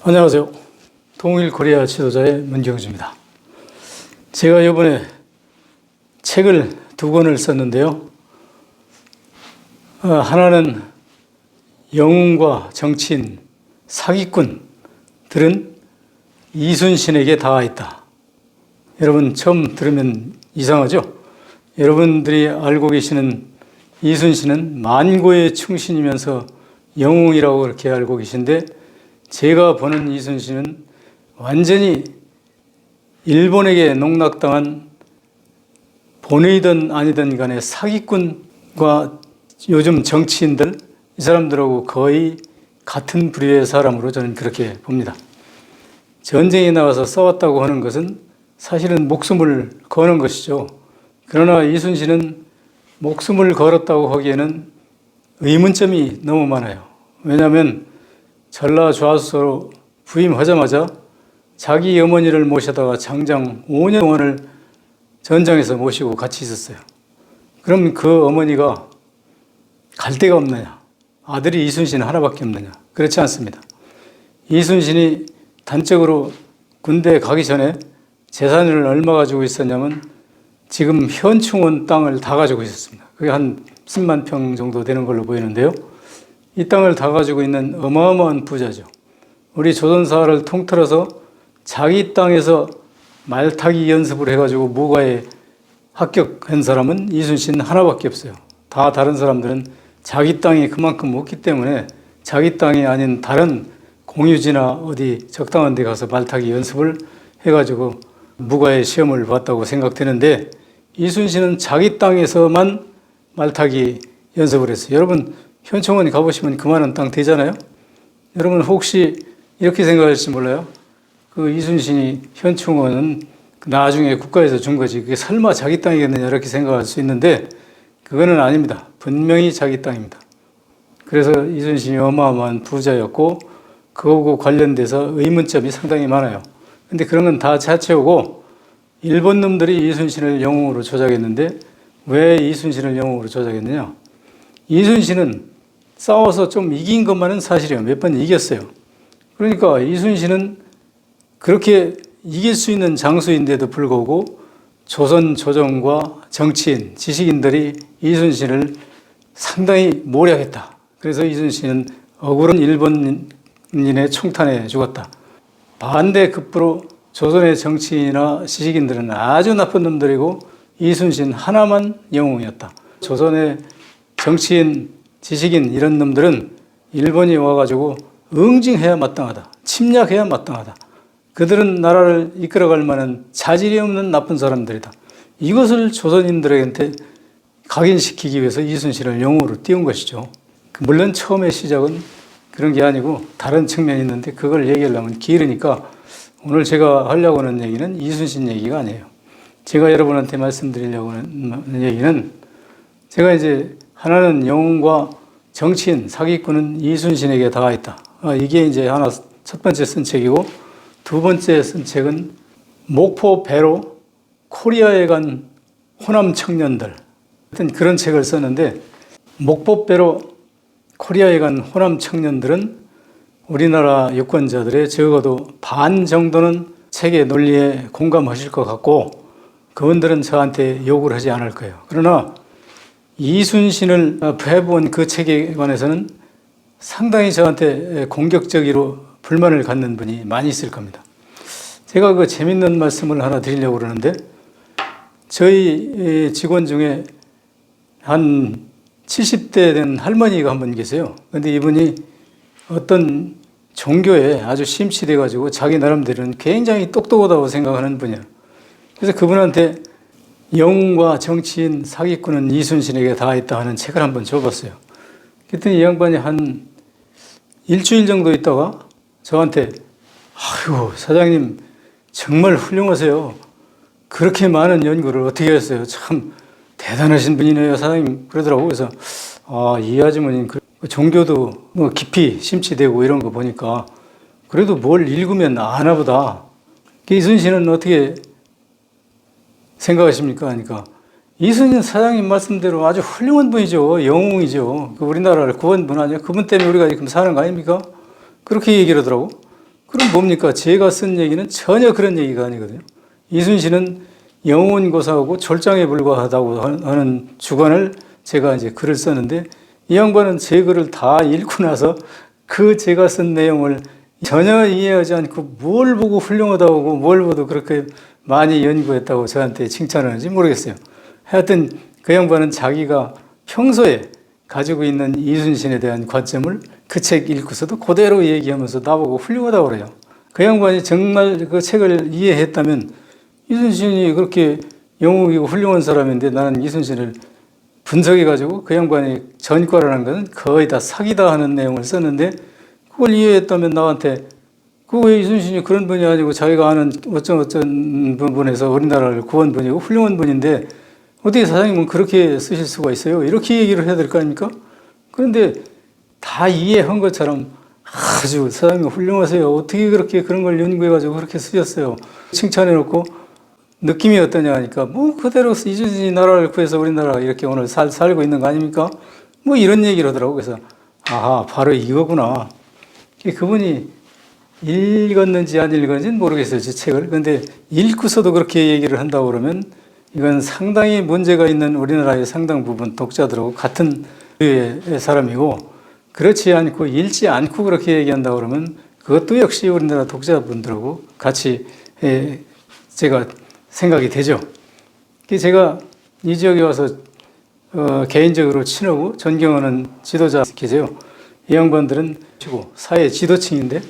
안녕하세요. 통일코리아 지도자의 문경주입니다. 제가 이번에 책을 2권을 썼는데요. 하나는 영웅과 정치인, 사기꾼들은 이순신에게 닿아 있다. 여러분 처음 들으면 이상하죠? 여러분들이 알고 계시는 이순신은 만고의 충신이면서 영웅이라고 그렇게 알고 계신데, 제가 보는 이순신은 완전히 일본에게 농락당한 본의든 아니든 간에 사기꾼과 요즘 정치인들, 이 사람들하고 거의 같은 부류의 사람으로 저는 그렇게 봅니다. 전쟁에 나가서 싸웠다고 하는 것은 사실은 목숨을 거는 것이죠. 그러나 이순신은 목숨을 걸었다고 하기에는 의문점이 너무 많아요. 왜냐하면 전라좌수로 부임하자마자 자기 어머니를 모셔다가 장장 5년 동안을 전장에서 모시고 같이 있었어요. 그럼 그 어머니가 갈 데가 없느냐? 아들이 이순신 하나밖에 없느냐? 그렇지 않습니다. 이순신이 단적으로 군대에 가기 전에 재산을 얼마 가지고 있었냐면 지금 현충원 땅을 다 가지고 있었습니다. 그게 한 10만 평 정도 되는 걸로 보이는데요. 이 땅을 다 가지고 있는 어마어마한 부자죠. 우리 조선사를 통틀어서 자기 땅에서 말타기 연습을 해가지고 무과에 합격한 사람은 이순신 하나밖에 없어요. 다 다른 사람들은 자기 땅이 그만큼 없기 때문에 자기 땅이 아닌 다른 공유지나 어디 적당한 데 가서 말타기 연습을 해가지고 무과에 시험을 봤다고 생각되는데, 이순신은 자기 땅에서만 말타기 연습을 했어요. 여러분 현충원 가보시면 그만한 땅 되잖아요. 여러분 혹시 이렇게 생각할지 몰라요? 그 이순신이 현충원은 나중에 국가에서 준 거지, 그게 설마 자기 땅이겠느냐 이렇게 생각할 수 있는데 그거는 아닙니다. 분명히 자기 땅입니다. 그래서 이순신이 어마어마한 부자였고 그거하고 관련돼서 의문점이 상당히 많아요. 근데 그런 건 다 자체오고, 일본 놈들이 이순신을 영웅으로 조작했는데 왜 이순신을 영웅으로 조작했느냐? 이순신은 싸워서 좀 이긴 것만은 사실이에요. 몇 번 이겼어요. 그러니까 이순신은 그렇게 이길 수 있는 장수인데도 불구하고 조선 조정과 정치인, 지식인들이 이순신을 상당히 모략했다. 그래서 이순신은 억울한 일본인의 총탄에 죽었다. 반대급부로 조선의 정치인이나 지식인들은 아주 나쁜 놈들이고 이순신 하나만 영웅이었다. 조선의 정치인, 지식인 이런 놈들은 일본이 와가지고 응징해야 마땅하다. 침략해야 마땅하다. 그들은 나라를 이끌어갈 만한 자질이 없는 나쁜 사람들이다. 이것을 조선인들한테 각인시키기 위해서 이순신을 영웅으로 띄운 것이죠. 물론 처음의 시작은 그런 게 아니고 다른 측면이 있는데 그걸 얘기하려면 길으니까 오늘 제가 하려고 하는 얘기는 이순신 얘기가 아니에요. 제가 여러분한테 말씀드리려고 하는 얘기는, 제가 이제 하나는 영웅과 정치인, 사기꾼은 이순신에게 닿아 있다. 이게 이제 하나 첫 번째 쓴 책이고, 두 번째 쓴 책은 목포 배로 코리아에 간 호남 청년들, 하여튼 그런 책을 썼는데, 목포 배로 코리아에 간 호남 청년들은 우리나라 유권자들의 적어도 반 정도는 책의 논리에 공감하실 것 같고 그분들은 저한테 욕을 하지 않을 거예요. 그러나 이순신을 해본 그 책에 관해서는 상당히 저한테 공격적으로 불만을 갖는 분이 많이 있을 겁니다. 제가 그 재밌는 말씀을 하나 드리려고 그러는데, 저희 직원 중에 한 70대 된 할머니가 한 분 계세요. 근데 이분이 어떤 종교에 아주 심취돼가지고 자기 나름대로는 굉장히 똑똑하다고 생각하는 분이에요. 그래서 그분한테 영웅과 정치인, 사기꾼은 이순신에게 다 있다 하는 책을 한번 줘봤어요. 그랬더니 이 양반이 한 일주일 정도 있다가 저한테 아이고 사장님 정말 훌륭하세요. 그렇게 많은 연구를 어떻게 했어요? 참 대단하신 분이네요 사장님 그러더라고요. 그래서 이 아주머니는 종교도 뭐 깊이 심취되고 이런 거 보니까 그래도 뭘 읽으면 아나 보다. 이순신은 어떻게 생각하십니까? 하니까 이순신 사장님 말씀대로 아주 훌륭한 분이죠. 영웅이죠. 우리나라를 구한 분 아니에요? 그분 때문에 우리가 지금 사는 거 아닙니까? 그렇게 얘기를 하더라고. 그럼 뭡니까? 제가 쓴 얘기는 전혀 그런 얘기가 아니거든요. 이순신은 영혼고사하고 졸장에 불과하다고 하는 주관을 제가 이제 글을 썼는데, 이 양반은 제 글을 다 읽고 나서 그 제가 쓴 내용을 전혀 이해하지 않고 뭘 보고 훌륭하다고 뭘 보고 그렇게 많이 연구했다고 저한테 칭찬을 하는지 모르겠어요. 하여튼 그 양반은 자기가 평소에 가지고 있는 이순신에 대한 관점을 그 책 읽고서도 그대로 얘기하면서 나보고 훌륭하다고 그래요. 그 양반이 정말 그 책을 이해했다면, 이순신이 그렇게 영웅이고 훌륭한 사람인데 나는 이순신을 분석해가지고 그 양반이 전과라는 것은 거의 다 사기다 하는 내용을 썼는데, 그걸 이해했다면 나한테 그 왜 이순신이 그런 분이 아니고 자기가 아는 어떤 부분에서 우리나라를 구한 분이고 훌륭한 분인데 어떻게 사장님은 그렇게 쓰실 수가 있어요? 이렇게 얘기를 해야 될 거 아닙니까? 그런데 다 이해한 것처럼 아주 사장님 훌륭하세요. 어떻게 그렇게 그런 걸 연구해가지고 그렇게 쓰셨어요? 칭찬해놓고 느낌이 어떠냐 하니까 뭐 그대로 이순신이 나라를 구해서 우리나라 이렇게 오늘 살고 있는 거 아닙니까? 뭐 이런 얘기를 하더라고. 그래서 아하, 바로 이거구나. 그분이 읽었는지 안 읽었는지는 모르겠어요, 제 책을. 그런데 읽고서도 그렇게 얘기를 한다고 그러면 이건 상당히 문제가 있는 우리나라의 상당 부분 독자들하고 같은 류의 사람이고, 그렇지 않고 읽지 않고 그렇게 얘기한다고 그러면 그것도 역시 우리나라 독자분들하고 같이 제가 생각이 되죠. 제가 이 지역에 와서 개인적으로 친하고 존경하는 지도자 계세요. 이 양반들은 사회 지도층인데,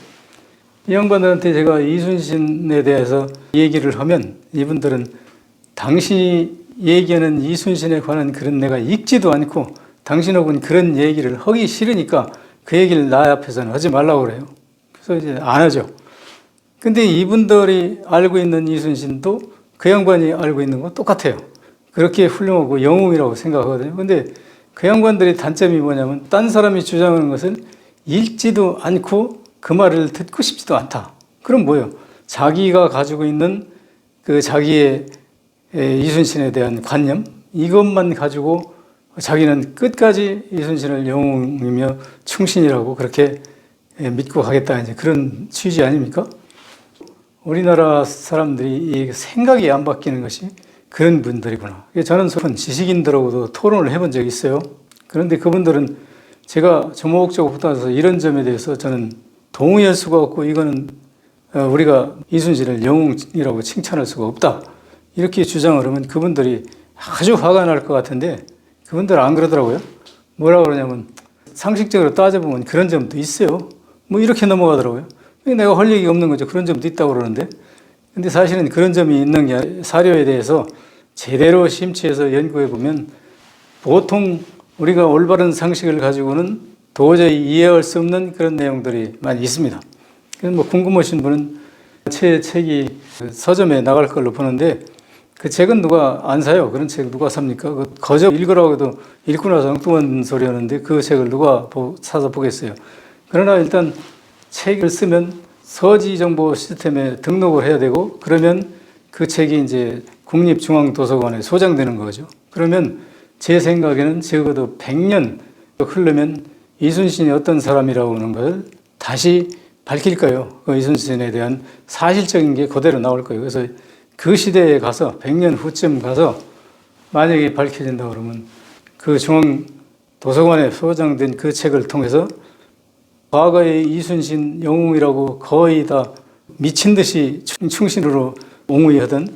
이 양반들한테 제가 이순신에 대해서 얘기를 하면 이분들은 당신이 얘기하는 이순신에 관한 글은 내가 읽지도 않고 당신하고는 그런 얘기를 하기 싫으니까 그 얘기를 나 앞에서는 하지 말라고 그래요. 그래서 이제 안 하죠. 근데 이분들이 알고 있는 이순신도 그 양반이 알고 있는 건 똑같아요. 그렇게 훌륭하고 영웅이라고 생각하거든요. 근데 그 양반들의 단점이 뭐냐면 딴 사람이 주장하는 것은 읽지도 않고 그 말을 듣고 싶지도 않다. 그럼 뭐예요? 자기가 가지고 있는 그 자기의 이순신에 대한 관념, 이것만 가지고 자기는 끝까지 이순신을 영웅이며 충신이라고 그렇게 믿고 가겠다, 이제 그런 취지 아닙니까? 우리나라 사람들이 이 생각이 안 바뀌는 것이 그런 분들이구나. 저는 지식인들하고도 토론을 해본 적이 있어요. 그런데 그분들은 제가 조목조목 붙어서 이런 점에 대해서 저는 동의할 수가 없고, 이거는 우리가 이순신을 영웅이라고 칭찬할 수가 없다, 이렇게 주장을 하면 그분들이 아주 화가 날 것 같은데 그분들은 안 그러더라고요. 뭐라고 그러냐면 상식적으로 따져보면 그런 점도 있어요. 뭐 이렇게 넘어가더라고요. 내가 할 얘기가 없는 거죠. 그런 점도 있다고 그러는데. 근데 사실은 그런 점이 있는 게 아니라 사료에 대해서 제대로 심취해서 연구해 보면 보통 우리가 올바른 상식을 가지고는 도저히 이해할 수 없는 그런 내용들이 많이 있습니다. 그래서 뭐 궁금하신 분은 제 책이 서점에 나갈 걸로 보는데, 그 책은 누가 안 사요. 그런 책 누가 삽니까? 거저 읽으라고 해도 읽고 나서 엉뚱한 소리 하는데 그 책을 누가 사서 보겠어요. 그러나 일단 책을 쓰면 서지정보 시스템에 등록을 해야 되고, 그러면 그 책이 이제 국립중앙도서관에 소장되는 거죠. 그러면 제 생각에는 적어도 100년 흐르면 이순신이 어떤 사람이라고 하는 걸 다시 밝힐 거예요. 그 이순신에 대한 사실적인 게 그대로 나올 거예요. 그래서 그 시대에 가서 100년 후쯤 가서 만약에 밝혀진다 그러면 그 중앙도서관에 소장된 그 책을 통해서 과거의 이순신 영웅이라고 거의 다 미친 듯이 충신으로 옹호하던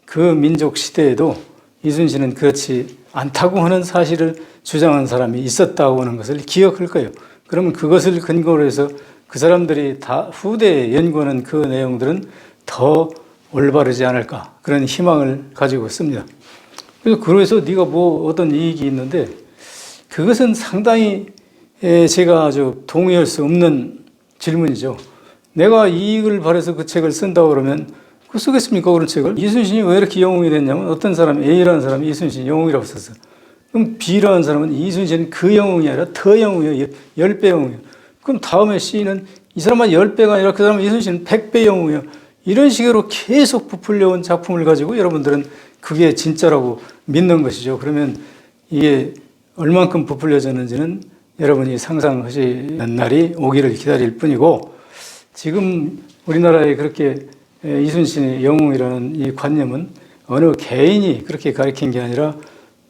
그 민족 시대에도 이순신은 그렇지 않다고 하는 사실을 주장한 사람이 있었다고 하는 것을 기억할 거예요. 그러면 그것을 근거로 해서 그 사람들이 다 후대에 연구하는 그 내용들은 더 올바르지 않을까, 그런 희망을 가지고 있습니다. 그래서 네가 뭐 어떤 이익이 있는데, 그것은 상당히 제가 아주 동의할 수 없는 질문이죠. 내가 이익을 바라서 그 책을 쓴다고 그러면 그 쓰겠습니까, 그런 책을? 이순신이 왜 이렇게 영웅이 됐냐면 어떤 사람, A라는 사람이 이순신 영웅이라고 썼어요. 그럼 B라는 사람은 이순신은 그 영웅이 아니라 더 영웅이에요. 10배 영웅이에요. 그럼 다음에 C는 이 사람은 10배가 아니라 그 사람은 이순신은 100배 영웅이에요. 이런 식으로 계속 부풀려온 작품을 가지고 여러분들은 그게 진짜라고 믿는 것이죠. 그러면 이게 얼만큼 부풀려졌는지는 여러분이 상상하시는 날이 오기를 기다릴 뿐이고, 지금 우리나라에 그렇게 이순신의 영웅이라는 이 관념은 어느 개인이 그렇게 가르친 게 아니라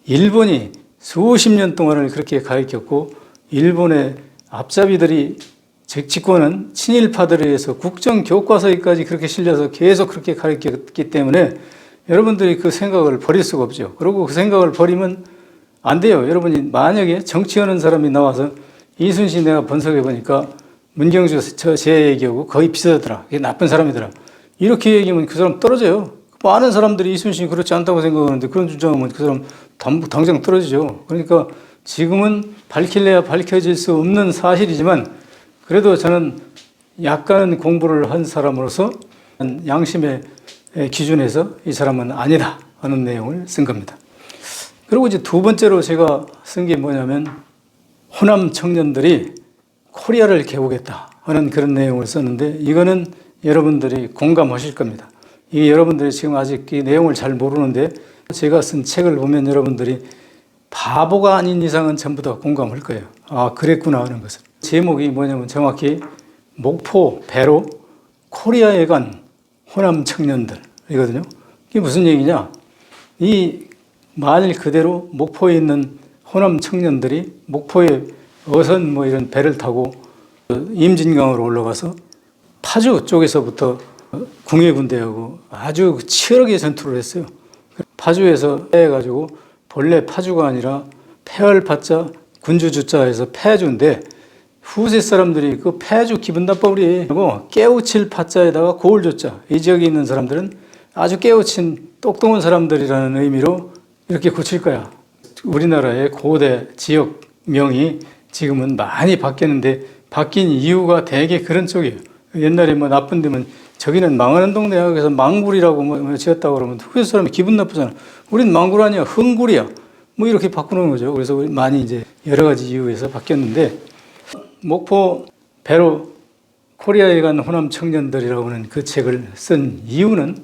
일본이 수십 년 동안을 그렇게 가르쳤고, 일본의 앞잡이들이 집권은 친일파들에 의해서 국정교과서에까지 그렇게 실려서 계속 그렇게 가르쳤기 때문에 여러분들이 그 생각을 버릴 수가 없죠. 그리고 그 생각을 버리면 안 돼요. 여러분이 만약에 정치하는 사람이 나와서 이순신 내가 분석해 보니까 문경주 제 얘기하고 거의 비슷하더라. 이게 나쁜 사람이더라. 이렇게 얘기하면 그 사람 떨어져요. 많은 사람들이 이순신이 그렇지 않다고 생각하는데 그런 주장하면 그 사람 당장 떨어지죠. 그러니까 지금은 밝힐래야 밝혀질 수 없는 사실이지만 그래도 저는 약간은 공부를 한 사람으로서 양심의 기준에서 이 사람은 아니다 하는 내용을 쓴 겁니다. 그리고 이제 두 번째로 제가 쓴 게 뭐냐면 호남 청년들이 코리아를 개국했다 하는 그런 내용을 썼는데 이거는 여러분들이 공감하실 겁니다. 이 여러분들이 지금 아직 이 내용을 잘 모르는데 제가 쓴 책을 보면 여러분들이 바보가 아닌 이상은 전부 다 공감할 거예요. 아, 그랬구나 하는 것을. 제목이 뭐냐면 정확히 목포 배로 코리아에 간 호남 청년들이거든요. 이게 무슨 얘기냐? 이 말 그대로 목포에 있는 호남 청년들이 목포에 어선 뭐 이런 배를 타고 임진강으로 올라가서 파주 쪽에서부터 궁예군대하고 아주 치열하게 전투를 했어요. 파주에서 패해가지고 본래 파주가 아니라 패얼파자 군주주자에서 패주인데 후세 사람들이 그 패주 기분 나빠버리 하고 깨우칠 파자에다가 고을주자, 이 지역에 있는 사람들은 아주 깨우친 똑똑한 사람들이라는 의미로 이렇게 고칠 거야. 우리나라의 고대 지역명이 지금은 많이 바뀌었는데 바뀐 이유가 대개 그런 쪽이에요. 옛날에 뭐 나쁜 데면 저기는 망하는 동네야. 그래서 망굴이라고 뭐 지었다고 그러면 후세 사람이 기분 나쁘잖아. 우린 망굴 아니야. 흥굴이야. 뭐 이렇게 바꾸는 거죠. 그래서 많이 이제 여러 가지 이유에서 바뀌었는데 목포 배로 코리아에 간 호남 청년들이라고 하는 그 책을 쓴 이유는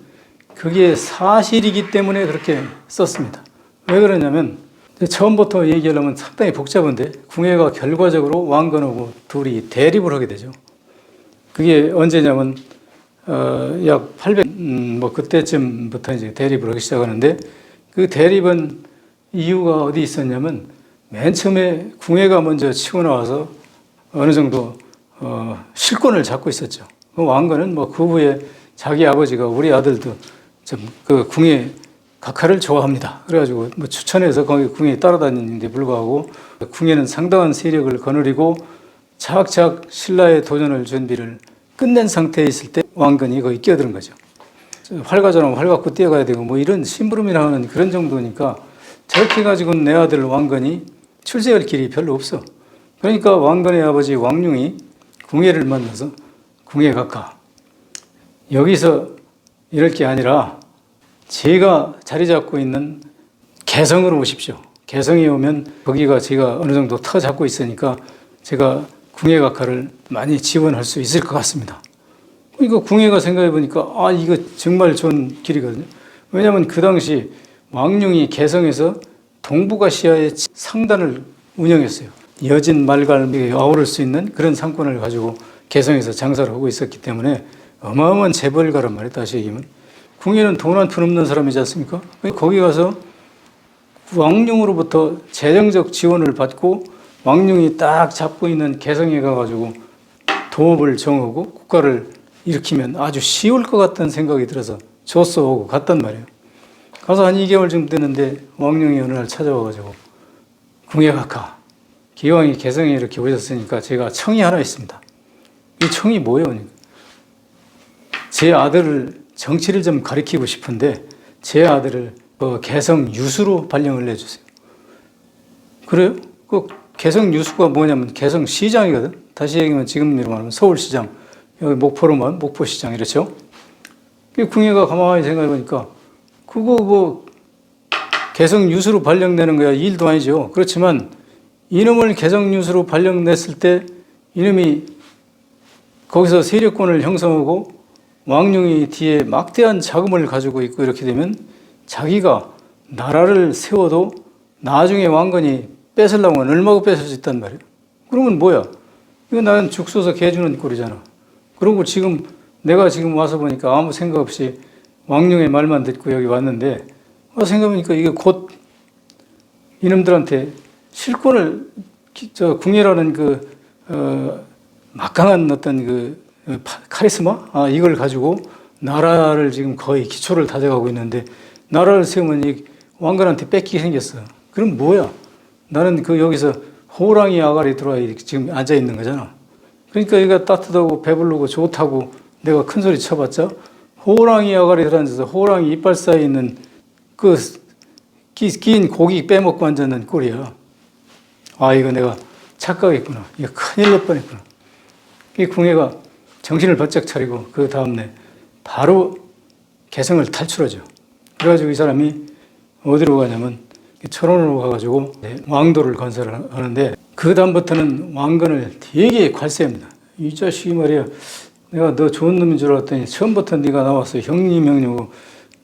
그게 사실이기 때문에 그렇게 썼습니다. 왜 그러냐면 처음부터 얘기하려면 상당히 복잡한데 궁예가 결과적으로 왕건하고 둘이 대립을 하게 되죠. 그게 언제냐면 약 800, 뭐 그때쯤부터 이제 대립을 하기 시작하는데 그 대립은 이유가 어디 있었냐면 맨 처음에 궁예가 먼저 치고 나와서 어느 정도 실권을 잡고 있었죠. 그 왕건은 뭐 그 후에 자기 아버지가 우리 아들도 좀 그 궁예 각하를 좋아합니다. 그래가지고 뭐 추천해서 거기 궁예에 따라다니는데 불구하고 궁예는 상당한 세력을 거느리고 차근차근 신라의 도전을 준비를 끝낸 상태에 있을 때 왕건이 거기 끼어드는 거죠. 활가전하면 활 갖고 뛰어가야 되고 뭐 이런 심부름이라 하는 그런 정도니까 저렇게 가지고는 내 아들 왕건이 출세할 길이 별로 없어. 그러니까 왕건의 아버지 왕룡이 궁예를 만나서 궁예 각하, 여기서 이럴 게 아니라 제가 자리 잡고 있는 개성으로 오십시오. 개성에 오면 거기가 제가 어느 정도 터 잡고 있으니까 제가 궁예 각하를 많이 지원할 수 있을 것 같습니다. 그러니까 궁예가 생각해 보니까 아, 이거 정말 좋은 길이거든요. 왜냐하면 그 당시 왕룡이 개성에서 동북아시아의 상단을 운영했어요. 여진 말갈이 아우를 수 있는 그런 상권을 가지고 개성에서 장사를 하고 있었기 때문에 어마어마한 재벌가란 말이에요. 다시 얘기하면 궁예는 돈 한 푼 없는 사람이지 않습니까? 거기 가서 왕룡으로부터 재정적 지원을 받고 왕룡이 딱 잡고 있는 개성에 가가지고 도읍을 정하고 국가를 일으키면 아주 쉬울 것 같다는 생각이 들어서 줬어 오고 갔단 말이에요. 가서 한 2개월 정도 됐는데 왕룡이 어느 날 찾아와가지고 궁예 각하, 기왕이 개성에 이렇게 오셨으니까 제가 청이 하나 있습니다. 이 청이 뭐예요? 제 아들을 정치를 좀 가르치고 싶은데 제 아들을 개성 유수로 발령을 내주세요. 그래요? 그 개성 유수가 뭐냐면 개성 시장이거든. 다시 얘기하면 지금으로 말하면 서울시장, 여기 목포로만 목포시장 이렇죠. 궁예가 가만히 생각해 보니까 그거 뭐 개성 유수로 발령내는 거야 일도 아니죠. 그렇지만 이놈을 개성 유수로 발령냈을 때 이놈이 거기서 세력권을 형성하고 왕룡이 뒤에 막대한 자금을 가지고 있고 이렇게 되면 자기가 나라를 세워도 나중에 왕건이 뺏으려면 얼마고 뺏을 수 있단 말이에요. 그러면 뭐야? 이거 나는 죽 써서 개 주는 꼴이잖아. 그리고 지금 내가 지금 와서 보니까 아무 생각 없이 왕룡의 말만 듣고 여기 왔는데 생각해보니까 이게 곧 이놈들한테 실권을 궁예라는 막강한 어떤 카리스마 이걸 가지고 나라를 지금 거의 기초를 다져가고 있는데 나라를 세우면 이 왕건한테 뺏기게 생겼어. 그럼 뭐야? 나는 여기서 호랑이 아가리 들어와 지금 앉아 있는 거잖아. 그러니까 얘가 따뜻하고 배부르고 좋다고 내가 큰 소리 쳐봤자 호랑이 아가리 들어앉아서 호랑이 이빨 사이에 있는 긴 고기 빼먹고 앉았는 꼴이야. 이거 내가 착각했구나. 이거 큰일 날 뻔했구나. 이 궁예가 정신을 번쩍 차리고 그 다음날 바로 개성을 탈출하죠. 그래가지고 이 사람이 어디로 가냐면 철원으로 가가지고 왕도를 건설을 하는데 그 다음부터는 왕건을 되게 관세합니다. 이 자식이 말이야. 내가 너 좋은 놈인 줄 알았더니 처음부터 네가 나와서 형님이고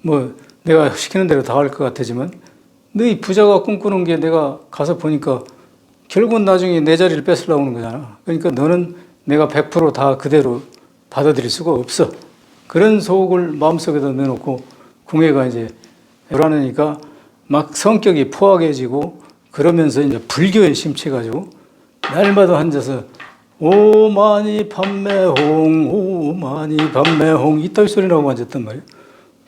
뭐 내가 시키는 대로 다 할 것 같았지만 너희 부자가 꿈꾸는 게 내가 가서 보니까 결국은 나중에 내 자리를 뺏으려고 하는 거잖아. 그러니까 너는 내가 100%다 그대로 받아들일 수가 없어. 그런 속을 마음속에다 내놓고 궁예가 이제 불안하니까 막 성격이 포악해지고 그러면서 이제 불교에 심취해가지고 날마다 앉아서 오마니 밤매홍 오마니 밤매홍 이따위 소리 나고 앉았단 말이에요.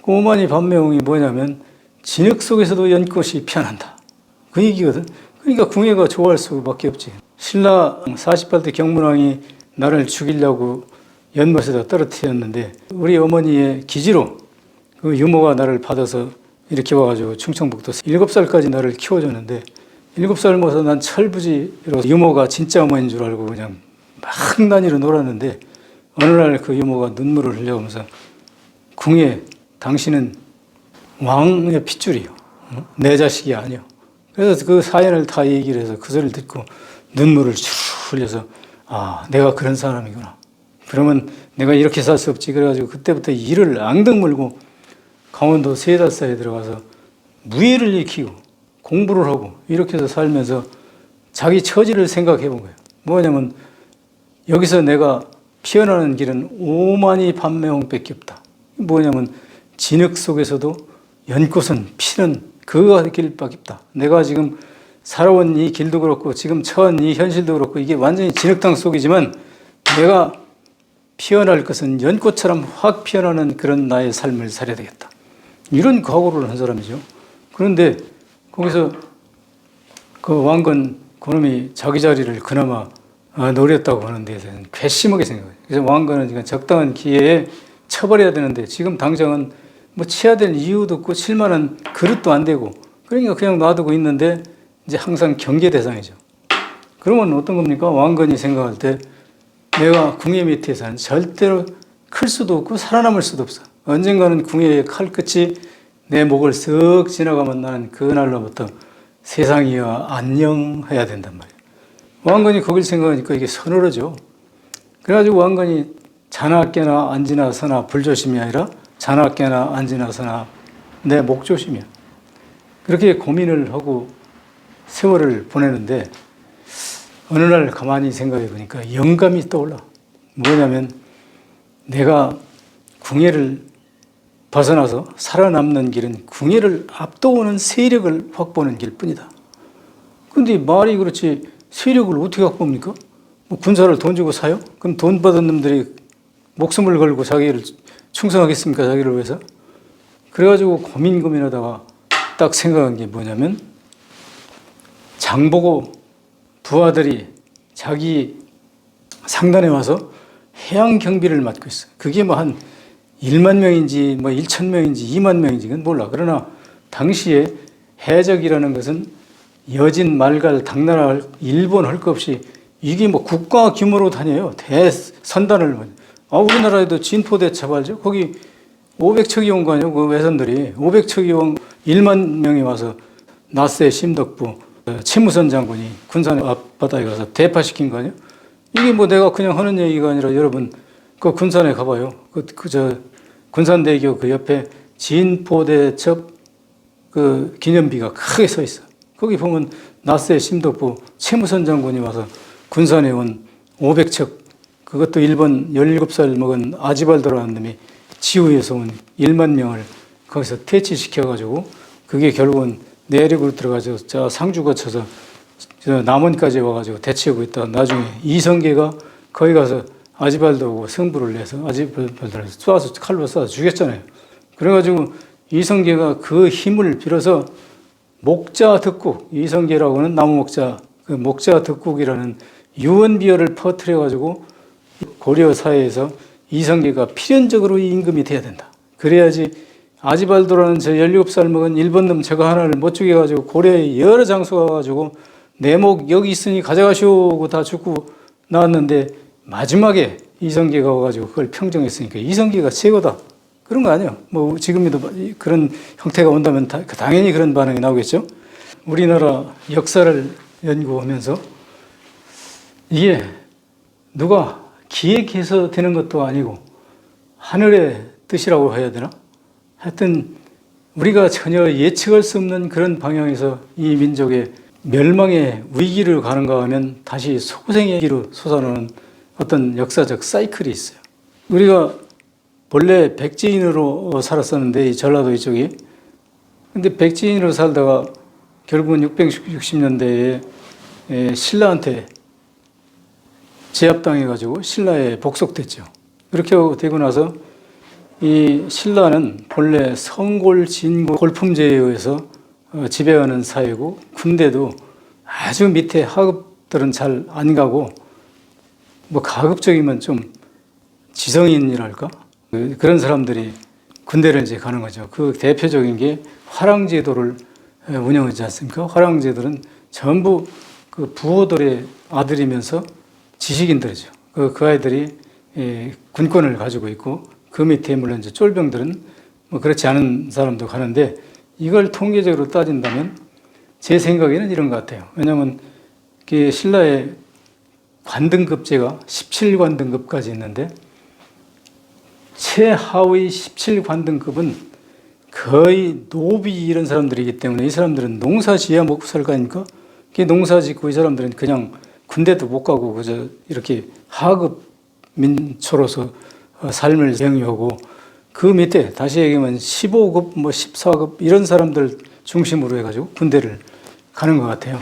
그 오마니 밤매홍이 뭐냐면 진흙 속에서도 연꽃이 피어난다. 그 얘기거든. 그러니까 궁예가 좋아할 수밖에 없지. 신라 48대 경문왕이 나를 죽이려고 연못에다 떨어뜨렸는데 우리 어머니의 기지로 그 유모가 나를 받아서 이렇게 와가지고 충청북도 7살까지 나를 키워줬는데 7살 먹어서 난 철부지로 유모가 진짜 어머니인 줄 알고 그냥 막 난리로 놀았는데 어느 날 그 유모가 눈물을 흘려가면서 궁예 당신은 왕의 핏줄이요. 내 자식이 아니요. 그래서 그 사연을 다 얘기를 해서 그 소리를 듣고 눈물을 쭉 흘려서 내가 그런 사람이구나. 그러면 내가 이렇게 살 수 없지. 그래가지고 그때부터 이를 앙등 물고 강원도 세달사에 들어가서 무예를 익히고 공부를 하고 이렇게 해서 살면서 자기 처지를 생각해 본 거예요. 뭐냐면 여기서 내가 피어나는 길은 오만이 밤매홍밖에 없다. 뭐냐면 진흙 속에서도 연꽃은 피는 그 길밖에 없다. 내가 지금 살아온 이 길도 그렇고 지금 처한 이 현실도 그렇고 이게 완전히 진흙 땅 속이지만 내가 피어날 것은 연꽃처럼 확 피어나는 그런 나의 삶을 살아야 되겠다. 이런 각오를 한 사람이죠. 그런데 거기서 그 왕건 그놈이 자기 자리를 그나마 노렸다고 하는 데에 대해서는 괘씸하게 생각해요. 그래서 왕건은 적당한 기회에 처벌해야 되는데 지금 당장은 뭐 치야 될 이유도 없고 칠 만한 그릇도 안 되고 그러니까 그냥 놔두고 있는데 이제 항상 경계 대상이죠. 그러면 어떤 겁니까? 왕건이 생각할 때 내가 궁예 밑에서는 절대로 클 수도 없고 살아남을 수도 없어. 언젠가는 궁예의 칼끝이 내 목을 쓱 지나가면 나는 그날로부터 세상이야 안녕해야 된단 말이에요. 왕건이 거길 생각하니까 이게 서늘하죠. 그래가지고 왕건이 자나 깨나 앉으나 서나 불조심이 아니라 자나 깨나 앉으나 서나 내 목조심이야. 그렇게 고민을 하고 세월을 보내는데 어느 날 가만히 생각해 보니까 영감이 떠올라. 뭐냐면 내가 궁예를 벗어나서 살아남는 길은 궁예를 앞도오는 세력을 확보하는 길뿐이다. 그런데 말이 그렇지 세력을 어떻게 확보합니까? 뭐 군사를 돈 주고 사요? 그럼 돈 받은 놈들이 목숨을 걸고 자기를 충성하겠습니까? 자기를 위해서? 그래가지고 고민하다가 딱 생각한 게 뭐냐면 장보고 부하들이 자기 상단에 와서 해양 경비를 맡고 있어. 그게 뭐 한 1만 명인지 뭐 1천 명인지 2만 명인지 그건 몰라. 그러나 당시에 해적이라는 것은 여진, 말갈, 당나라, 일본 할 것 없이 이게 뭐 국가 규모로 다녀요. 대선단을. 우리나라에도 진포대첩 알죠? 거기 500척이 온 거 아니에요? 그 외선들이. 500척이 온 1만 명이 와서 나세 심덕부 최무선 장군이 군산 앞바다에 가서 대파시킨 거 아니에요? 이게 뭐 내가 그냥 하는 얘기가 아니라 여러분 그 군산에 가봐요. 군산대교 그 옆에 진포대첩 그 기념비가 크게 서 있어. 거기 보면 나세 심덕부 최무선 장군이 와서 군산에 온 500척 그것도 일본 17살 먹은 아지발도라는 놈이 지구에서 온 1만 명을 거기서 퇴치시켜가지고 그게 결국은 내륙으로 들어가서 저 상주 거쳐서 저 남원까지 와가지고 대치하고 있다가 나중에 이성계가 거기 가서 아지발도하고 승부를 내서 아지발도를 쏴서 칼로 쏴서 죽였잖아요. 그래가지고 이성계가 그 힘을 빌어서 목자득국, 이성계라고는 나무목자, 그 목자득국이라는 유언비어를 퍼뜨려가지고 고려 사회에서 이성계가 필연적으로 임금이 돼야 된다. 그래야지 아지발도라는 저 17살 먹은 일본 놈 저거 하나를 못 죽여가지고 고려에 여러 장수 가가지고 내 목 여기 있으니 가져가시오고 다 죽고 나왔는데 마지막에 이성계가 와가지고 그걸 평정했으니까 이성계가 최고다. 그런 거 아니에요. 뭐 지금에도 그런 형태가 온다면 당연히 그런 반응이 나오겠죠. 우리나라 역사를 연구하면서 이게 누가 기획해서 되는 것도 아니고 하늘의 뜻이라고 해야 되나? 하여튼 우리가 전혀 예측할 수 없는 그런 방향에서 이 민족의 멸망의 위기를 가는가 하면 다시 소생의 기로 솟아나는 어떤 역사적 사이클이 있어요. 우리가 본래 백제인으로 살았었는데 이 전라도 이쪽이. 근데 백제인으로 살다가 결국은 660년대에 신라한테 제압당해가지고 신라에 복속됐죠. 그렇게 되고 나서 이 신라는 본래 성골, 진골, 골품제에 의해서 지배하는 사회고 군대도 아주 밑에 하급들은 잘 안 가고 뭐 가급적이면 좀 지성인이랄까? 그런 사람들이 군대를 이제 가는 거죠. 그 대표적인 게 화랑제도를 운영하지 않습니까? 화랑제도는 전부 그 부호들의 아들이면서 지식인들이죠. 그 아이들이 군권을 가지고 있고 그 밑에 물론 이제 쫄병들은 뭐 그렇지 않은 사람도 가는데 이걸 통계적으로 따진다면 제 생각에는 이런 것 같아요. 왜냐하면 신라의 관등급제가 17관등급까지 있는데 최하위 17관등급은 거의 노비 이런 사람들이기 때문에 이 사람들은 농사 지어야 먹고 살 거 아닙니까? 농사 짓고 이 사람들은 그냥 군대도 못 가고 그저 이렇게 하급 민초로서 삶을 영위하고 그 밑에 다시 얘기하면 15급 뭐 14급 이런 사람들 중심으로 해가지고 군대를 가는 것 같아요.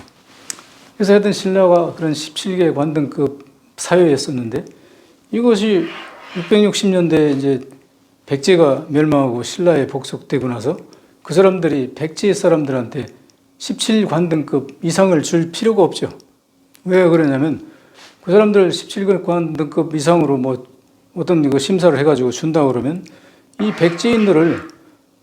그래서 하여튼 신라가 그런 17개 관등급 사회였었는데 이것이 660년대에 이제 백제가 멸망하고 신라에 복속되고 나서 그 사람들이 백제 사람들한테 17관등급 이상을 줄 필요가 없죠. 왜 그러냐면 그 사람들 17관등급 이상으로 뭐 어떤 이거 심사를 해가지고 준다 그러면 이 백제인들을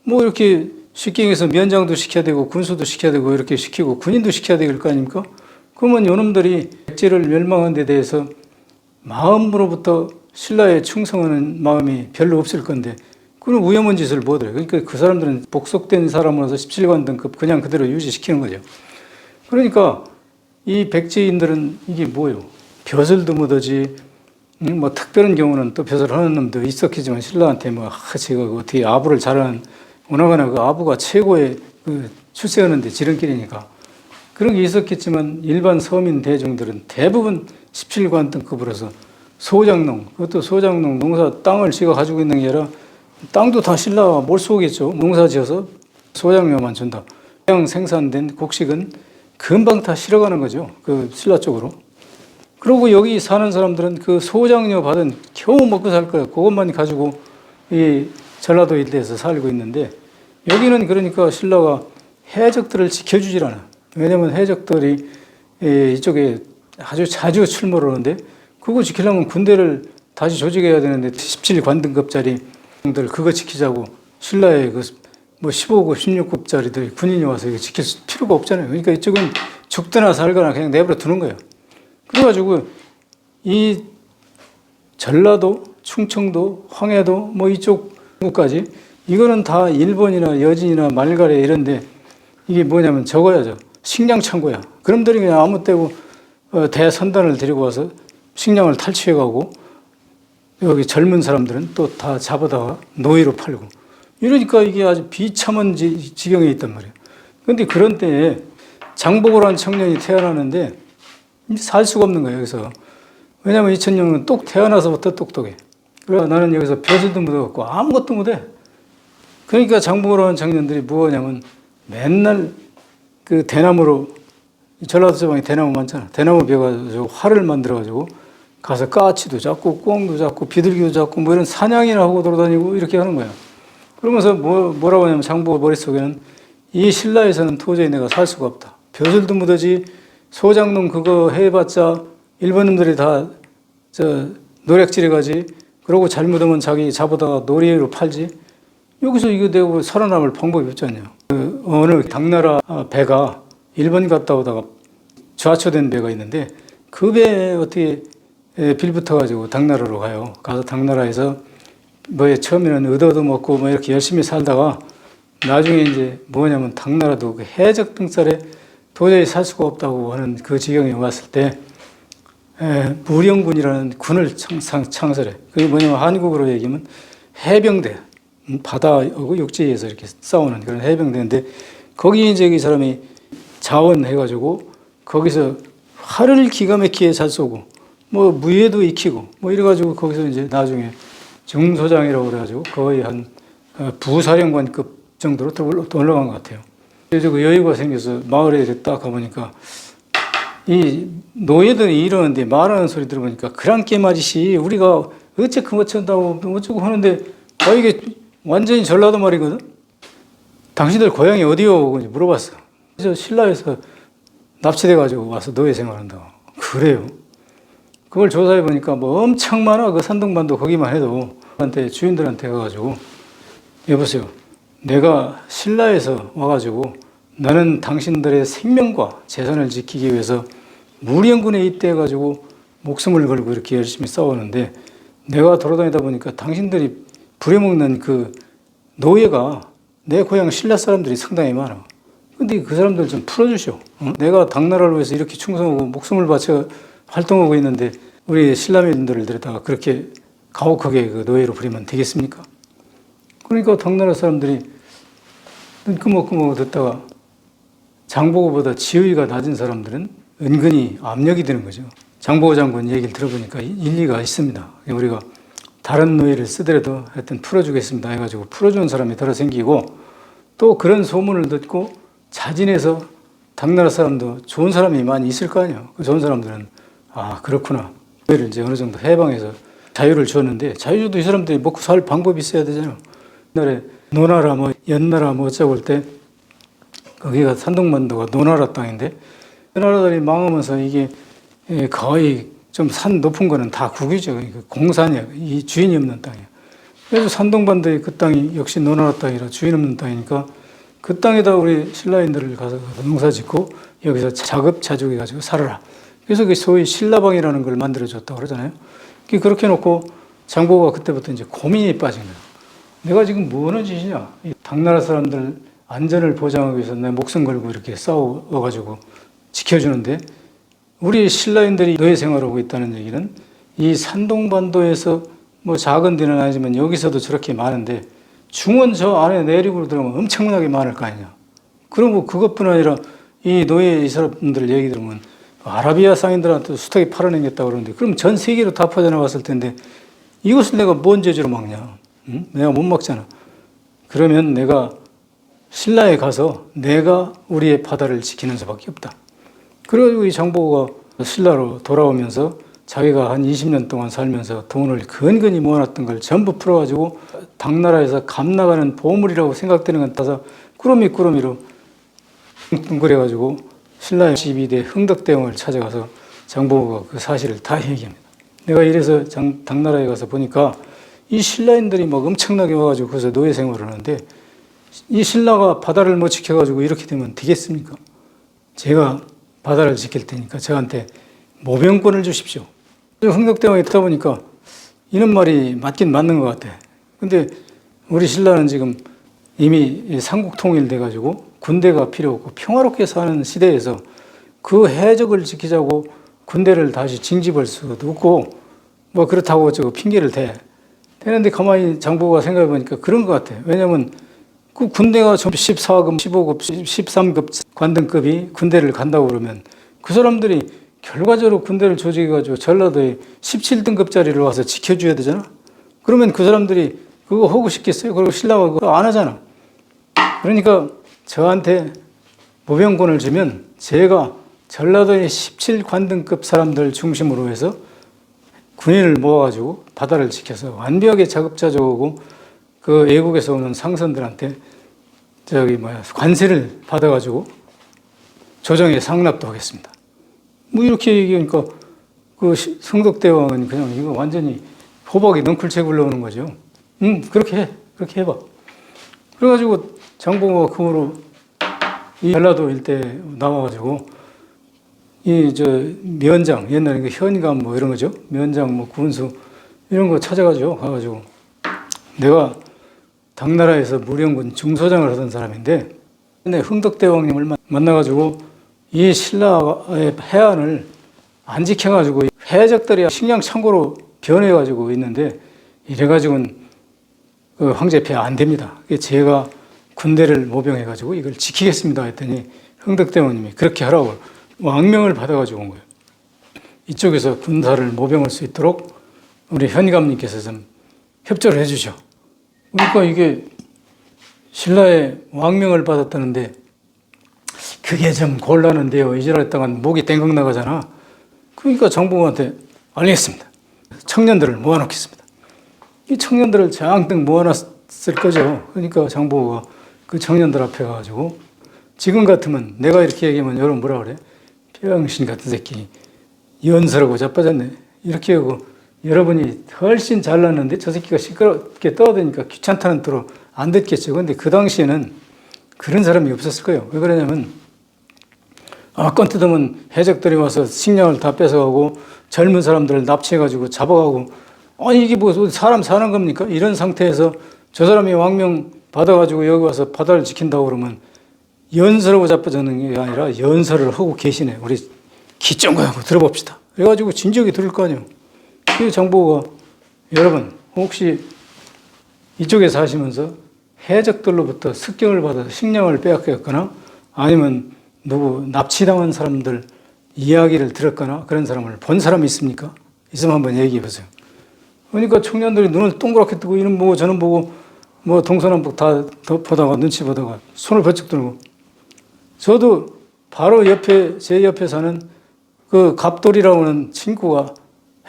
뭐 이렇게 쉽게 얘기해서 면장도 시켜야 되고 군수도 시켜야 되고 이렇게 시키고 군인도 시켜야 될 거 아닙니까? 그러면 이놈들이 백제를 멸망한 데 대해서 마음으로부터 신라에 충성하는 마음이 별로 없을 건데 그런 위험한 짓을 못 해요. 그러니까 그 사람들은 복속된 사람으로서 17관등급 그냥 그대로 유지시키는 거죠. 그러니까 이 백제인들은 이게 뭐예요? 벼슬도 못하지. 뭐 특별한 경우는 또 벼슬 하는 놈도 있었겠지만 신라한테 뭐 제가 어떻게 아부를 잘하는 오나가나 그 아부가 최고의 그 출세하는데 지름길이니까 그런 게 있었겠지만 일반 서민 대중들은 대부분 17관등급으로서 소장농, 그것도 소장농 농사 땅을 지가 가지고 있는 게 아니라 땅도 다 신라가 몰수오겠죠. 농사 지어서 소장료만 준다. 그냥 생산된 곡식은 금방 다 실어가는 거죠. 그 신라 쪽으로. 그리고 여기 사는 사람들은 그 소장료 받은 겨우 먹고 살 거야. 그것만 가지고 이 전라도 일대에서 살고 있는데 여기는 그러니까 신라가 해적들을 지켜주질 않아. 왜냐하면 해적들이 이쪽에 아주 자주 출몰을 하는데 그거 지키려면 군대를 다시 조직해야 되는데 17관등급짜리 들 그거 지키자고 신라의 그 뭐 15급, 16급짜리들 군인이 와서 이거 지킬 필요가 없잖아요. 그러니까 이쪽은 죽거나 살거나 그냥 내버려 두는 거예요. 그래가지고 이 전라도, 충청도, 황해도 뭐 이쪽 까지 이거는 다 일본이나 여진이나 말가래 이런데 이게 뭐냐면 적어야죠. 식량 창고야. 그놈들이 그냥 아무 때고 대선단을 데리고 와서 식량을 탈취해가고 여기 젊은 사람들은 또 다 잡아다가 노예로 팔고 이러니까 이게 아주 비참한 지경에 있단 말이에요. 그런데 그런 때에 장복을 한 청년이 태어나는데 살 수가 없는 거예요. 그래서 왜냐하면 이천용은 태어나서부터 똑똑해. 그래 나는 여기서 벼슬도 묻어갖고 아무것도 못해. 그러니까 장보고라는 청년들이 뭐냐면 맨날 그 대나무로, 전라도 지방에 대나무 많잖아. 대나무 베가지고 활을 만들어가지고 가서 까치도 잡고 꿩도 잡고 비둘기도 잡고 뭐 이런 사냥이나 하고 돌아다니고 이렇게 하는 거야. 그러면서 뭐라고 하냐면 장보고 머릿속에는 이 신라에서는 도저히 내가 살 수가 없다. 벼슬도 묻어지 소장농 그거 해봤자 일본 놈들이 다 노략질해 가지. 그러고 잘못하면 자기 잡아다가 놀이로 팔지. 여기서 이거 내고 살아남을 방법이 없잖아요. 어느 당나라 배가 일본 갔다 오다가 좌초된 배가 있는데 그 배에 어떻게 빌붙어가지고 당나라로 가요. 가서 당나라에서 처음에는 얻어도 먹고 뭐 이렇게 열심히 살다가 나중에 이제 뭐냐면 당나라도 그 해적 등살에 도저히 살 수가 없다고 하는 그 지경에 왔을 때 무령군이라는 군을 창설해. 그게 뭐냐면 한국으로 얘기하면 해병대, 바다하고 육지에서 이렇게 싸우는 그런 해병대인데 거기 이제 이 사람이 자원해가지고 거기서 활을 기가 막히게 잘 쏘고 뭐 무예도 익히고 뭐 이래가지고 거기서 이제 나중에 중소장이라고 그래가지고 거의 한 부사령관급 정도로 올라간 것 같아요. 그래서 그 여유가 생겨서 마을에 딱 가보니까 이 노예들이 이러는데 말하는 소리 들어보니까 그랑께 말이시 우리가 어째그 어쩐다고 어쩌고 하는데 이게 완전히 전라도 말이거든. 당신들 고향이 어디요? 물어봤어. 그래서 신라에서 납치돼가지고 와서 노예 생활한다고. 그래요. 그걸 조사해 보니까 뭐 엄청 많아. 그 산둥반도 거기만 해도 주인들한테 가가지고 여보세요. 내가 신라에서 와가지고 나는 당신들의 생명과 재산을 지키기 위해서 무령군에 입대해가지고 목숨을 걸고 이렇게 열심히 싸우는데 내가 돌아다니다 보니까 당신들이 부려먹는 그 노예가 내 고향 신라 사람들이 상당히 많아. 근데 그 사람들 좀 풀어주시오. 내가 당나라를 위해서 이렇게 충성하고 목숨을 바쳐 활동하고 있는데 우리 신라민들을 데려다가 그렇게 가혹하게 그 노예로 부리면 되겠습니까? 그러니까 당나라 사람들이 끄먹끄먹 듣다가 장보고보다 지위가 낮은 사람들은 은근히 압력이 되는 거죠. 장보고 장군 얘기를 들어보니까 일리가 있습니다. 우리가 다른 노예를 쓰더라도 하여튼 풀어주겠습니다 해가지고 풀어주는 사람이 들어 생기고 또 그런 소문을 듣고 자진해서 당나라 사람도 좋은 사람이 많이 있을 거 아니에요. 그 좋은 사람들은 그렇구나. 노예를 이제 어느 정도 해방해서 자유를 주었는데 자유도 이 사람들이 먹고 살 방법이 있어야 되잖아요. 옛날에 노나라 연나라 어쩌고 할 때 거기가 산둥반도가 노나라 땅인데 노나라들이 망하면서 이게 거의 좀 산 높은 거는 다 국유죠. 공산이야. 이 주인이 없는 땅이야. 그래서 산둥반도의 그 땅이 역시 노나라 땅이라 주인 없는 땅이니까 그 땅에다 우리 신라인들을 가서 농사 짓고 여기서 자급자족해가지고 살아라. 그래서 그 소위 신라방이라는 걸 만들어줬다고 그러잖아요. 그렇게 해놓고 장보고가 그때부터 이제 고민이 빠진 거예요. 내가 지금 뭐 하는 짓이냐. 당나라 사람들 안전을 보장하기 위해서 내 목숨 걸고 이렇게 싸워가지고 지켜주는데 우리 신라인들이 노예 생활하고 있다는 얘기는 이 산동반도에서 뭐 작은 데는 아니지만 여기서도 저렇게 많은데 중원 저 안에 내륙으로 들어가면 엄청나게 많을 거 아니냐. 그리고 그것뿐 아니라 이 노예 이 사람들 얘기 들으면 아라비아 상인들한테 수탁이 팔아내겠다고 그러는데 그럼 전 세계로 다 퍼져나갔을 텐데 이것을 내가 뭔 죄지로 막냐. 응? 내가 못 막잖아. 그러면 내가 신라에 가서 내가 우리의 바다를 지키는 수밖에 없다. 그래가지고 이 장보고가 신라로 돌아오면서 자기가 한 20년 동안 살면서 돈을 근근히 모아놨던 걸 전부 풀어가지고 당나라에서 감나가는 보물이라고 생각되는 건 따서 꾸러미로 둥그래가지고 신라의 12대 흥덕대왕을 찾아가서 장보고가 그 사실을 다 얘기합니다. 내가 이래서 당나라에 가서 보니까 이 신라인들이 막 엄청나게 와가지고 거기서 노예 생활을 하는데 이 신라가 바다를 못 지켜가지고 이렇게 되면 되겠습니까? 제가 바다를 지킬 테니까 저한테 모병권을 주십시오. 흥덕대왕이 듣다 보니까 이런 말이 맞긴 맞는 것 같아. 근데 우리 신라는 지금 이미 삼국 통일돼가지고 군대가 필요 없고 평화롭게 사는 시대에서 그 해적을 지키자고 군대를 다시 징집할 수도 없고 뭐 그렇다고 핑계를 대. 되는데 가만히 장보고가 생각해 보니까 그런 것 같아. 왜냐하면 그 군대가 14급, 15급, 13급 관등급이 군대를 간다고 그러면 그 사람들이 결과적으로 군대를 조직해가지고 전라도에 17등급짜리를 와서 지켜줘야 되잖아. 그러면 그 사람들이 그거 하고 싶겠어요? 그리고 신라가 그거 안 하잖아. 그러니까 저한테 모병권을 주면 제가 전라도의 17관등급 사람들 중심으로 해서 군인을 모아가지고 바다를 지켜서 완벽하게 자급자족하고 그 외국에서 오는 상선들한테 관세를 받아가지고 조정에 상납도 하겠습니다. 뭐 이렇게 얘기하니까 그 성덕대왕은 그냥 이거 완전히 호박이 넝쿨채 굴러오는 거죠. 그렇게 해. 그렇게 해봐. 그래가지고 장보고가 그 후로 이 전라도 일대 나와가지고 면장, 옛날에 그 현감 뭐 이런 거죠. 면장, 뭐 군수 이런 거 찾아가지고 가가지고 내가 당나라에서 무령군 중소장을 하던 사람인데 흥덕대왕님을 만나가지고 이 신라의 해안을 안 지켜가지고 해적들이 식량 창고로 변해가지고 있는데 이래가지고는 그 황제폐하 안 됩니다. 제가 군대를 모병해가지고 이걸 지키겠습니다 했더니 흥덕대왕님이 그렇게 하라고 왕명을 받아가지고 온 거예요. 이쪽에서 군사를 모병할 수 있도록 우리 현감님께서 좀 협조를 해주죠. 그러니까 이게 신라의 왕명을 받았다는데 그게 좀 곤란한데요. 이지랄했다간 목이 땡강 나가잖아. 그러니까 장보고한테 알겠습니다. 청년들을 모아놓겠습니다. 이 청년들을 장뜩 모아놨을 거죠. 그러니까 장보고가 그 청년들 앞에 가가지고 지금 같으면 내가 이렇게 얘기하면 여러분 뭐라 그래? 병신 같은 새끼 연설하고 자빠졌네. 이렇게 하고 여러분이 훨씬 잘났는데 저 새끼가 시끄럽게 떠드니까 귀찮다는 뜻으로 안 듣겠죠. 근데 그 당시에는 그런 사람이 없었을 거예요. 왜 그러냐면 건뜯으면 해적들이 와서 식량을 다 뺏어가고 젊은 사람들을 납치해가지고 잡아가고 이게 뭐 사람 사는 겁니까? 이런 상태에서 저 사람이 왕명 받아가지고 여기 와서 바다를 지킨다고 그러면 연설하고 자빠지는 게 아니라 연설을 하고 계시네. 우리 귀 쫑긋 하고 들어봅시다. 그래가지고 진지하게 들을 거 아니에요. 그 장보고가 여러분 혹시 이쪽에 사시면서 해적들로부터 습격을 받아서 식량을 빼앗겼거나 아니면 누구 납치당한 사람들 이야기를 들었거나 그런 사람을 본 사람이 있습니까? 있으면 한번 얘기해 보세요. 그러니까 청년들이 눈을 동그랗게 뜨고 이는 보고 저는 보고 뭐 동서남북 다 보다가 눈치 보다가 손을 번쩍 들고 저도 바로 옆에 제 옆에 사는 그 갑돌이라고 하는 친구가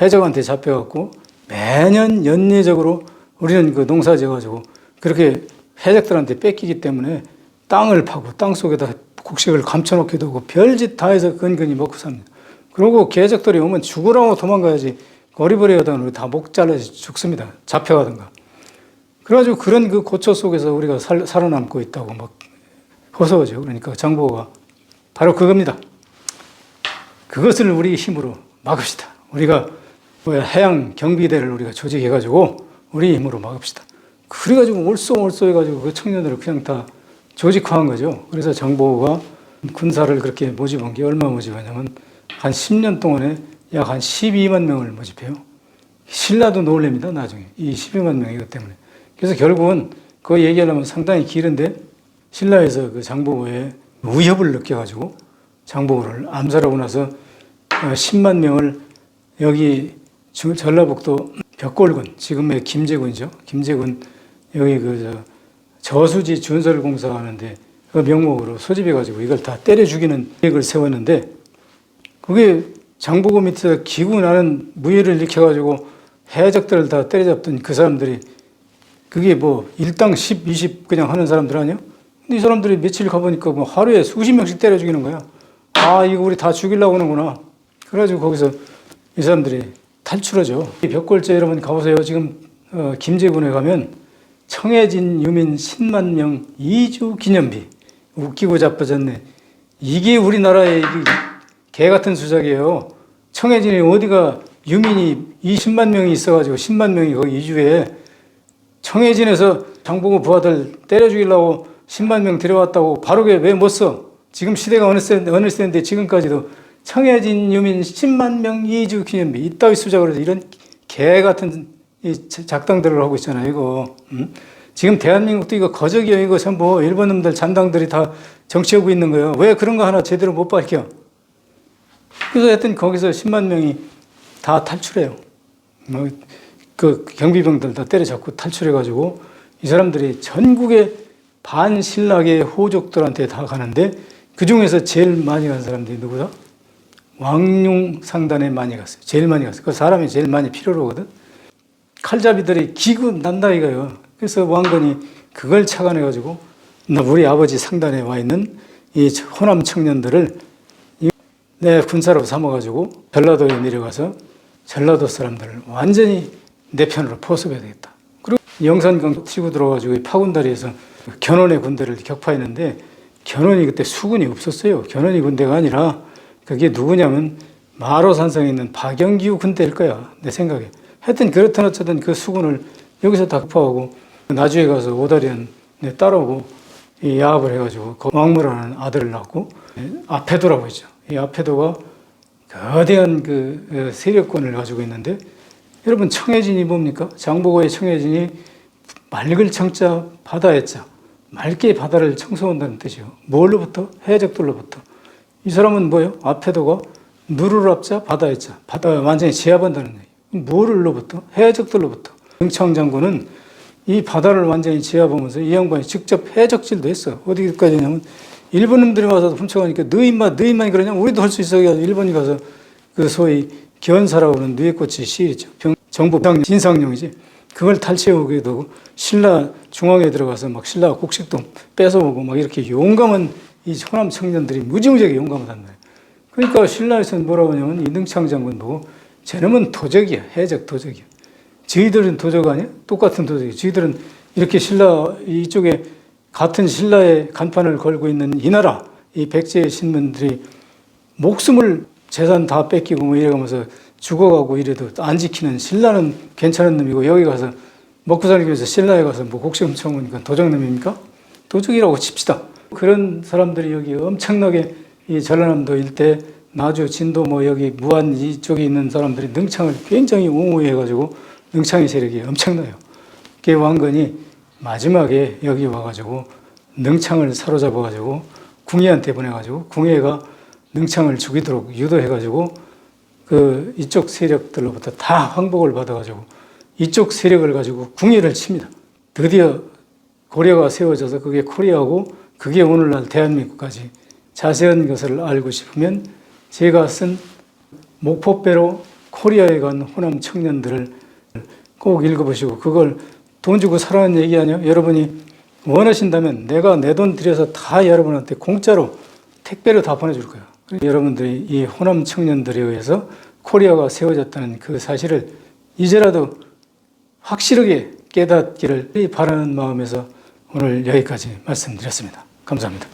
해적한테 잡혀갖고 매년 연례적으로 우리는 그 농사 지어가지고 그렇게 해적들한테 뺏기기 때문에 땅을 파고 땅 속에다 곡식을 감춰놓기도 하고 별짓 다 해서 근근히 먹고 삽니다. 그리고 개적들이 오면 죽으라고 도망가야지 어리버리 하다가 다 목 잘라서 죽습니다. 잡혀가든가. 그래가지고 그런 그 고초 속에서 우리가 살아남고 있다고 막 호소하죠. 그러니까 장보고가 바로 그겁니다. 그것을 우리 힘으로 막읍시다. 우리가 해양 경비대를 우리가 조직해가지고 우리 힘으로 막읍시다. 그래가지고 올쏘 해가지고 그 청년들을 그냥 다 조직화한 거죠. 그래서 장보고가 군사를 그렇게 모집한 게 얼마 모집하냐면 한 10년 동안에 약 한 12만 명을 모집해요. 신라도 놀랍니다. 나중에 이 12만 명 이것 때문에. 그래서 결국은 그거 얘기하려면 상당히 길은데 신라에서 그 장보고의 위협을 느껴가지고 장보고를 암살하고 나서 10만 명을 여기 전라북도 벽골군, 지금의 김제군이죠. 김제군 여기 저수지 준설공사 하는데 그 명목으로 소집해가지고 이걸 다 때려 죽이는 계획을 세웠는데 그게 장보고 밑에서 기구 나는 무예를 일으켜가지고 해적들을 다 때려잡던 그 사람들이 그게 뭐 일당 10, 20 그냥 하는 사람들 아니에요? 근데 이 사람들이 며칠 가보니까 뭐 하루에 수십 명씩 때려 죽이는 거야. 이거 우리 다 죽이려고 하는구나. 그래가지고 거기서 이 사람들이 탈출하죠. 벽골제 여러분 가보세요. 지금 김제군에 가면 청해진 유민 10만 명 이주 기념비. 웃기고 자빠졌네. 이게 우리나라의 개 같은 수작이에요. 청해진에 어디가 유민이 20만 명이 있어가지고 10만 명이 거기 이주해. 청해진에서 장보고 부하들 때려 죽이려고 10만 명 데려왔다고 바로게 왜 못 써? 지금 시대가 어느 세인데 지금까지도 청해진 유민 10만 명 이주 기념비 이따위 수작을 해서 이런 개 같은 이 작당들을 하고 있잖아요. 이거 지금 대한민국도 이거 거적이요. 이거 전부 일본 놈들 잔당들이 다 정치하고 있는 거예요. 왜 그런 거 하나 제대로 못 밝혀? 그래서 하여튼 거기서 10만 명이 다 탈출해요. 뭐 그 경비병들 다 때려잡고 탈출해가지고 이 사람들이 전국의 반신라계 호족들한테 다 가는데 그 중에서 제일 많이 간 사람들이 누구다? 왕룡상단에 많이 갔어요. 제일 많이 갔어요. 그 사람이 제일 많이 필요로 하거든. 칼잡이들이 기구 난다 이거예요. 그래서 왕건이 그걸 착안해가지고 우리 아버지 상단에 와 있는 이 호남 청년들을 내 군사로 삼아가지고 전라도에 내려가서 전라도 사람들을 완전히 내 편으로 포섭해야 되겠다. 그리고 영산강 치고 들어가지고 파군다리에서 견훤의 군대를 격파했는데 견훤이 그때 수군이 없었어요. 견훤이 군대가 아니라 그게 누구냐면 마로산성에 있는 박영기우 군대일 거야. 내 생각에. 하여튼 그렇든 어쨌든 그 수군을 여기서 다 격파하고 나주에 가서 오다리언 따라오고 이 야합을 해가지고 왕무라는 아들을 낳고 아페도라고 했죠. 이 아페도가 거대한 그 세력권을 가지고 있는데 여러분 청해진이 뭡니까? 장보고의 청해진이 맑을 청자 바다의 자 맑게 바다를 청소한다는 뜻이요. 뭘로부터? 해적들로부터. 이 사람은 뭐예요? 아페도가 누를 앞자 바다의 자 바다 완전히 제압한다는 얘기. 뭐를로부터? 해적들로부터. 영창 장군은 이 바다를 완전히 제압하면서 이 양반이 직접 해적질도 했어. 어디까지 냐면 일본인들이 와서 훔쳐가니까 너 인만이 그러냐? 우리도 할 수 있어. 일본이 가서 그 소위 견사라고 하는 누에꽃이 시리죠. 정부 진상용이지. 그걸 탈취하기도 하고 신라 중앙에 들어가서 막 신라 곡식도 뺏어오고 막 이렇게 용감한 이 호남 청년들이 무지무지하게 용감하단 말이에요. 그러니까 신라에서는 뭐라고 하냐면 이능창 장군 보고 쟤놈은 도적이야. 해적 도적이야. 저희들은 도적 아니야? 똑같은 도적이야. 저희들은 이렇게 신라 이쪽에 같은 신라의 간판을 걸고 있는 이 나라 이 백제의 신분들이 목숨을 재산 다 뺏기고 뭐 이래가면서 죽어가고 이래도 안 지키는 신라는 괜찮은 놈이고 여기 가서 먹고 살기 위해서 신라에 가서 뭐 곡식 훔쳐오니까 도적놈입니까? 도적이라고 칩시다. 그런 사람들이 여기 엄청나게 이 전라남도 일대 나주 진도 뭐 여기 무안 이쪽에 있는 사람들이 능창을 굉장히 옹호해가지고 능창의 세력이 엄청나요. 그 왕건이 마지막에 여기 와가지고 능창을 사로잡아가지고 궁예한테 보내가지고 궁예가 능창을 죽이도록 유도해가지고 그 이쪽 세력들로부터 다 항복을 받아가지고 이쪽 세력을 가지고 궁예를 칩니다. 드디어 고려가 세워져서 그게 코리아고 그게 오늘날 대한민국까지 자세한 것을 알고 싶으면 제가 쓴 목포배로 코리아에 간 호남 청년들을 꼭 읽어보시고 그걸 돈 주고 사라는 얘기 아니에요? 여러분이 원하신다면 내가 내 돈 들여서 다 여러분한테 공짜로 택배로 다 보내줄 거예요. 여러분들이 이 호남 청년들에 의해서 코리아가 세워졌다는 그 사실을 이제라도 확실하게 깨닫기를 바라는 마음에서 오늘 여기까지 말씀드렸습니다. 감사합니다.